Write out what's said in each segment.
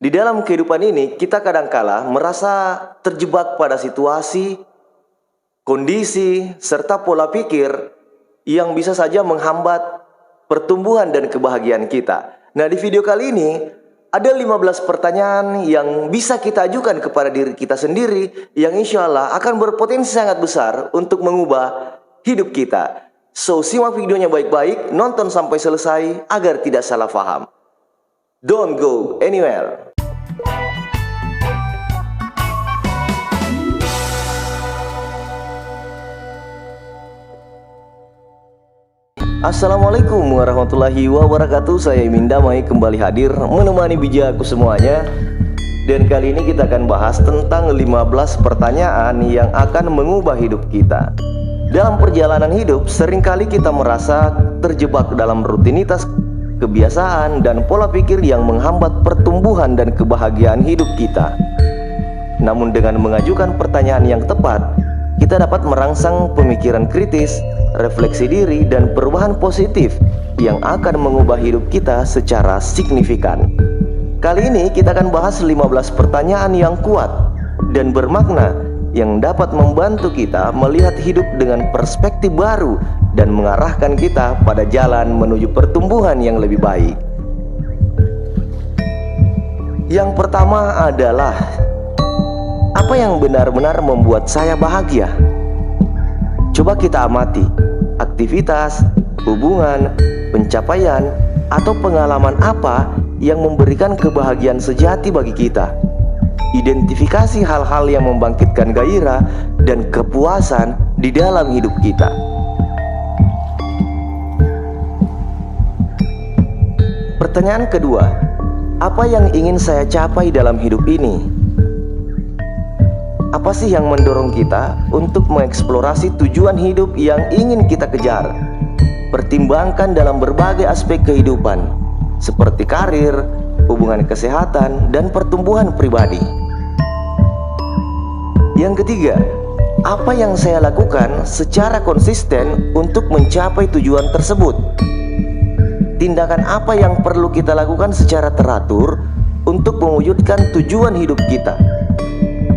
Di dalam kehidupan ini, kita kadangkala merasa terjebak pada situasi, kondisi, serta pola pikir yang bisa saja menghambat pertumbuhan dan kebahagiaan kita. Nah, di video kali ini ada 15 pertanyaan yang bisa kita ajukan kepada diri kita sendiri yang insya Allah akan berpotensi sangat besar untuk mengubah hidup kita. So, simak videonya baik-baik, nonton sampai selesai agar tidak salah paham. Don't go anywhere. Assalamualaikum warahmatullahi wabarakatuh. Saya Imin Damai kembali hadir menemani bijakku semuanya. Dan kali ini kita akan bahas tentang 15 pertanyaan yang akan mengubah hidup kita. Dalam perjalanan hidup, seringkali kita merasa terjebak dalam rutinitas, kebiasaan, dan pola pikir yang menghambat pertumbuhan dan kebahagiaan hidup kita. Namun dengan mengajukan pertanyaan yang tepat, kita dapat merangsang pemikiran kritis, refleksi diri, dan perubahan positif yang akan mengubah hidup kita secara signifikan. Kali ini kita akan bahas 15 pertanyaan yang kuat dan bermakna yang dapat membantu kita melihat hidup dengan perspektif baru dan mengarahkan kita pada jalan menuju pertumbuhan yang lebih baik. Yang pertama adalah, apa yang benar-benar membuat saya bahagia? Coba kita amati aktivitas, hubungan, pencapaian, atau pengalaman apa yang memberikan kebahagiaan sejati bagi kita. Identifikasi hal-hal yang membangkitkan gairah dan kepuasan di dalam hidup kita. Pertanyaan kedua, apa yang ingin saya capai dalam hidup ini? Apa sih yang mendorong kita untuk mengeksplorasi tujuan hidup yang ingin kita kejar? Pertimbangkan dalam berbagai aspek kehidupan, seperti karir, hubungan kesehatan, dan pertumbuhan pribadi. Yang ketiga, apa yang saya lakukan secara konsisten untuk mencapai tujuan tersebut? Tindakan apa yang perlu kita lakukan secara teratur untuk mewujudkan tujuan hidup kita?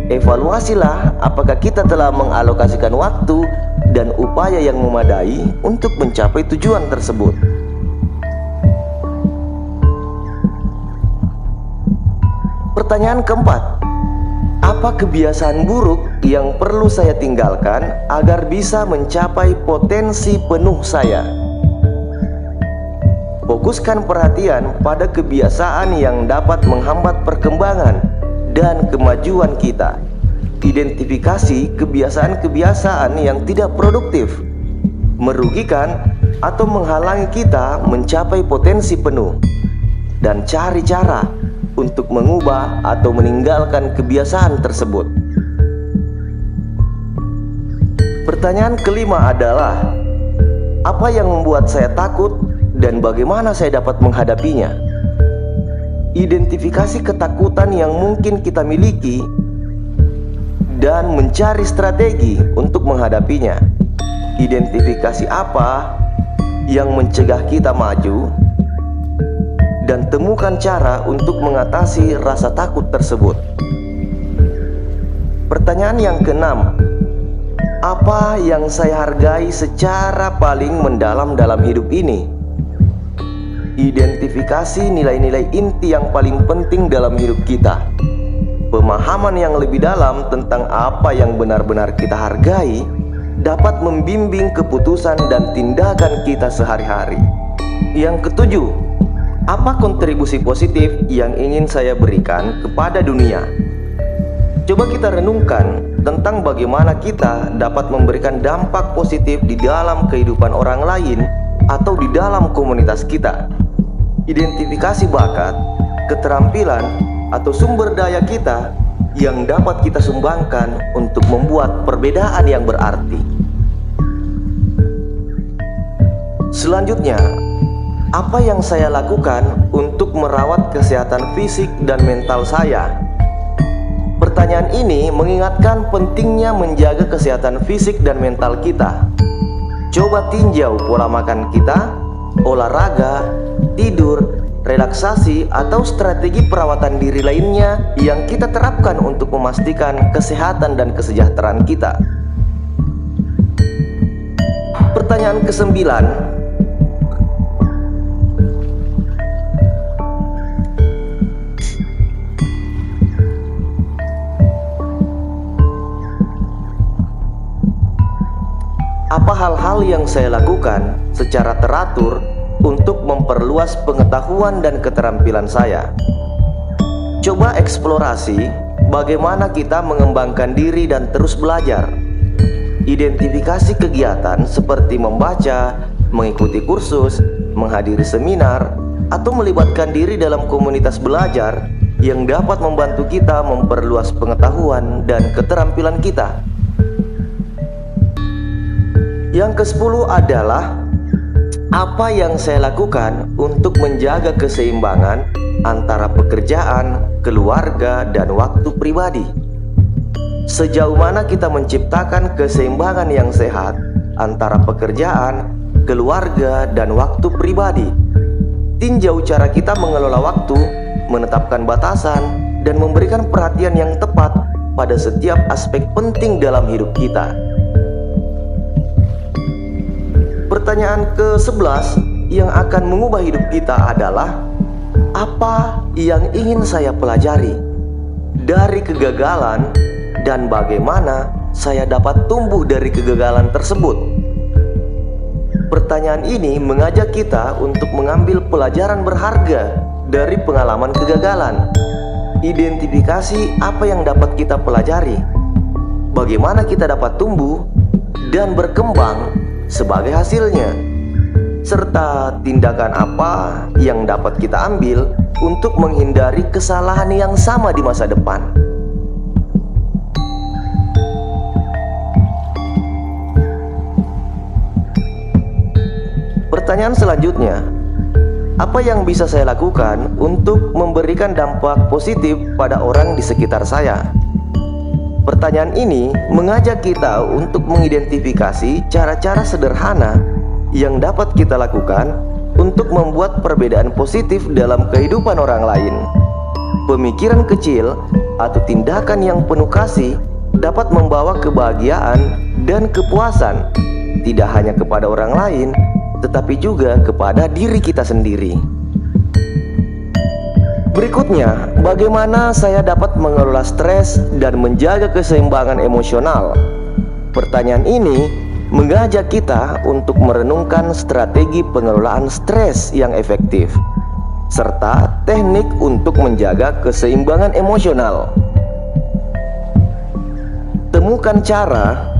Evaluasilah apakah kita telah mengalokasikan waktu dan upaya yang memadai untuk mencapai tujuan tersebut. Pertanyaan keempat, apa kebiasaan buruk yang perlu saya tinggalkan agar bisa mencapai potensi penuh saya? Fokuskan perhatian pada kebiasaan yang dapat menghambat perkembangan dan kemajuan kita. Identifikasi kebiasaan-kebiasaan yang tidak produktif, merugikan, atau menghalangi kita mencapai potensi penuh, dan cari cara untuk mengubah atau meninggalkan kebiasaan tersebut. Pertanyaan kelima adalah, apa yang membuat saya takut dan bagaimana saya dapat menghadapinya? Identifikasi ketakutan yang mungkin kita miliki dan mencari strategi untuk menghadapinya. Identifikasi apa yang mencegah kita maju dan temukan cara untuk mengatasi rasa takut tersebut. Pertanyaan yang keenam, apa yang saya hargai secara paling mendalam dalam hidup ini? Identifikasi nilai-nilai inti yang paling penting dalam hidup kita. Pemahaman yang lebih dalam tentang apa yang benar-benar kita hargai dapat membimbing keputusan dan tindakan kita sehari-hari. Yang ketujuh, apa kontribusi positif yang ingin saya berikan kepada dunia? Coba kita renungkan tentang bagaimana kita dapat memberikan dampak positif di dalam kehidupan orang lain atau di dalam komunitas kita. Identifikasi bakat, keterampilan, atau sumber daya kita yang dapat kita sumbangkan untuk membuat perbedaan yang berarti. Selanjutnya, apa yang saya lakukan untuk merawat kesehatan fisik dan mental saya? Pertanyaan ini mengingatkan pentingnya menjaga kesehatan fisik dan mental kita. Coba tinjau pola makan kita, olahraga, tidur, relaksasi, atau strategi perawatan diri lainnya yang kita terapkan untuk memastikan kesehatan dan kesejahteraan kita. Pertanyaan ke-9, apa hal-hal yang saya lakukan secara teratur untuk memperluas pengetahuan dan keterampilan saya? Coba eksplorasi bagaimana kita mengembangkan diri dan terus belajar. Identifikasi kegiatan seperti membaca, mengikuti kursus, menghadiri seminar, atau melibatkan diri dalam komunitas belajar yang dapat membantu kita memperluas pengetahuan dan keterampilan kita. Yang ke-10 adalah apa yang saya lakukan untuk menjaga keseimbangan antara pekerjaan, keluarga, dan waktu pribadi. Sejauh mana kita menciptakan keseimbangan yang sehat antara pekerjaan, keluarga, dan waktu pribadi. Tinjau cara kita mengelola waktu, menetapkan batasan, dan memberikan perhatian yang tepat pada setiap aspek penting dalam hidup kita. Pertanyaan ke-11 yang akan mengubah hidup kita adalah, apa yang ingin saya pelajari dari kegagalan dan bagaimana saya dapat tumbuh dari kegagalan tersebut? Pertanyaan ini mengajak kita untuk mengambil pelajaran berharga dari pengalaman kegagalan. Identifikasi apa yang dapat kita pelajari, bagaimana kita dapat tumbuh dan berkembang sebagai hasilnya, serta tindakan apa yang dapat kita ambil untuk menghindari kesalahan yang sama di masa depan. Pertanyaan selanjutnya, apa yang bisa saya lakukan untuk memberikan dampak positif pada orang di sekitar saya? Pertanyaan ini mengajak kita untuk mengidentifikasi cara-cara sederhana yang dapat kita lakukan untuk membuat perbedaan positif dalam kehidupan orang lain. Pemikiran kecil atau tindakan yang penuh kasih dapat membawa kebahagiaan dan kepuasan tidak hanya kepada orang lain, tetapi juga kepada diri kita sendiri. Berikutnya, bagaimana saya dapat mengelola stres dan menjaga keseimbangan emosional? Pertanyaan ini mengajak kita untuk merenungkan strategi pengelolaan stres yang efektif, serta teknik untuk menjaga keseimbangan emosional. Temukan cara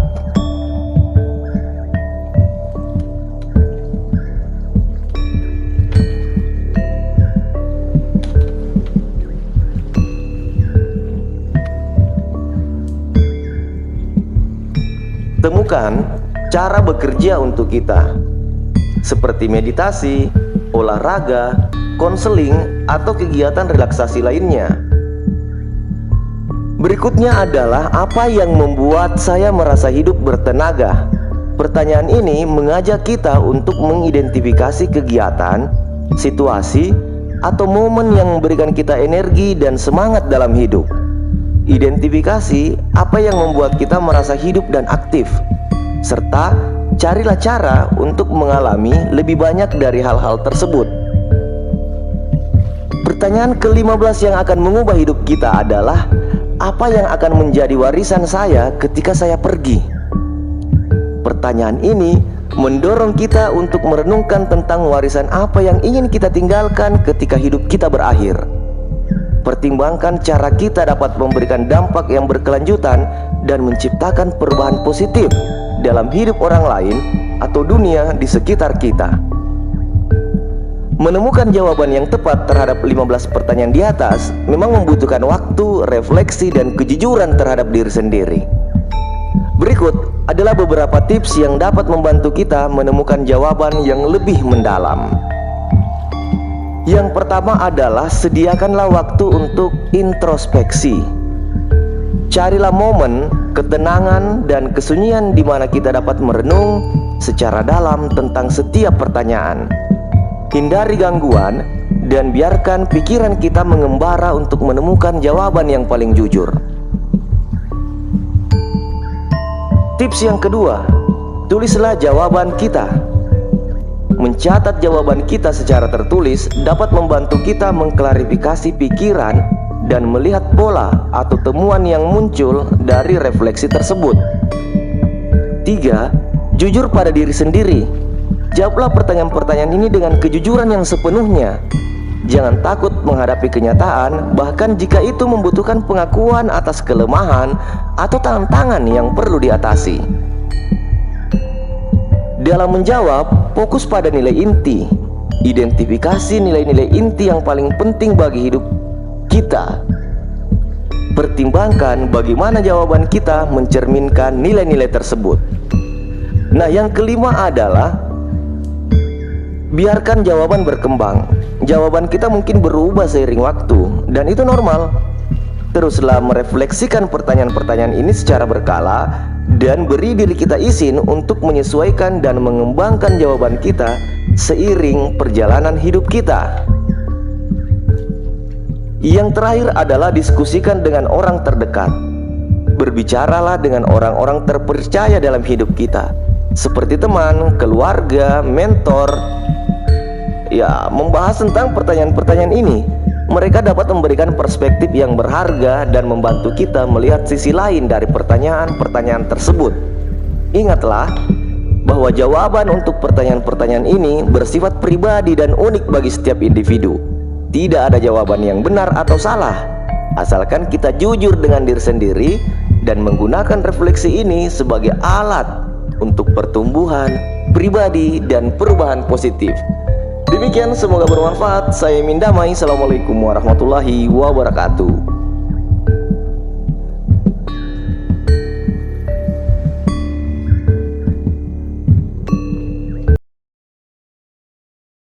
bekerja untuk kita, seperti meditasi, olahraga, konseling, atau kegiatan relaksasi lainnya. Berikutnya adalah apa yang membuat saya merasa hidup bertenaga. Pertanyaan ini mengajak kita untuk mengidentifikasi kegiatan, situasi, atau momen yang memberikan kita energi dan semangat dalam hidup. Identifikasi apa yang membuat kita merasa hidup dan aktif, serta carilah cara untuk mengalami lebih banyak dari hal-hal tersebut. Pertanyaan ke-15 yang akan mengubah hidup kita adalah, apa yang akan menjadi warisan saya ketika saya pergi? Pertanyaan ini mendorong kita untuk merenungkan tentang warisan apa yang ingin kita tinggalkan ketika hidup kita berakhir. Pertimbangkan cara kita dapat memberikan dampak yang berkelanjutan dan menciptakan perubahan positif dalam hidup orang lain atau dunia di sekitar kita. Menemukan jawaban yang tepat terhadap 15 pertanyaan di atas memang membutuhkan waktu, refleksi, dan kejujuran terhadap diri sendiri. Berikut adalah beberapa tips yang dapat membantu kita menemukan jawaban yang lebih mendalam. Yang pertama adalah sediakanlah waktu untuk introspeksi. Carilah momen, ketenangan, dan kesunyian di mana kita dapat merenung secara dalam tentang setiap pertanyaan. Hindari gangguan dan biarkan pikiran kita mengembara untuk menemukan jawaban yang paling jujur. Tips yang kedua, tulislah jawaban kita. Mencatat jawaban kita secara tertulis dapat membantu kita mengklarifikasi pikiran dan melihat pola atau temuan yang muncul dari refleksi tersebut. 3. Jujur pada diri sendiri. Jawablah pertanyaan-pertanyaan ini dengan kejujuran yang sepenuhnya. Jangan takut menghadapi kenyataan, bahkan jika itu membutuhkan pengakuan atas kelemahan atau tantangan yang perlu diatasi. Dalam menjawab, fokus pada nilai inti. Identifikasi nilai-nilai inti yang paling penting bagi hidup kita. Pertimbangkan bagaimana jawaban kita mencerminkan nilai-nilai tersebut. Nah, yang kelima adalah biarkan jawaban berkembang. Jawaban kita mungkin berubah seiring waktu, dan itu normal. Teruslah merefleksikan pertanyaan-pertanyaan ini secara berkala, dan beri diri kita izin untuk menyesuaikan dan mengembangkan jawaban kita seiring perjalanan hidup kita. Yang terakhir adalah diskusikan dengan orang terdekat. Berbicaralah dengan orang-orang terpercaya dalam hidup kita, seperti teman, keluarga, mentor. Ya, membahas tentang pertanyaan-pertanyaan ini. Mereka dapat memberikan perspektif yang berharga dan membantu kita melihat sisi lain dari pertanyaan-pertanyaan tersebut. Ingatlah bahwa jawaban untuk pertanyaan-pertanyaan ini bersifat pribadi dan unik bagi setiap individu. Tidak ada jawaban yang benar atau salah, asalkan kita jujur dengan diri sendiri dan menggunakan refleksi ini sebagai alat untuk pertumbuhan pribadi dan perubahan positif. Demikian, semoga bermanfaat. Saya Min Damai. Assalamualaikum warahmatullahi wabarakatuh.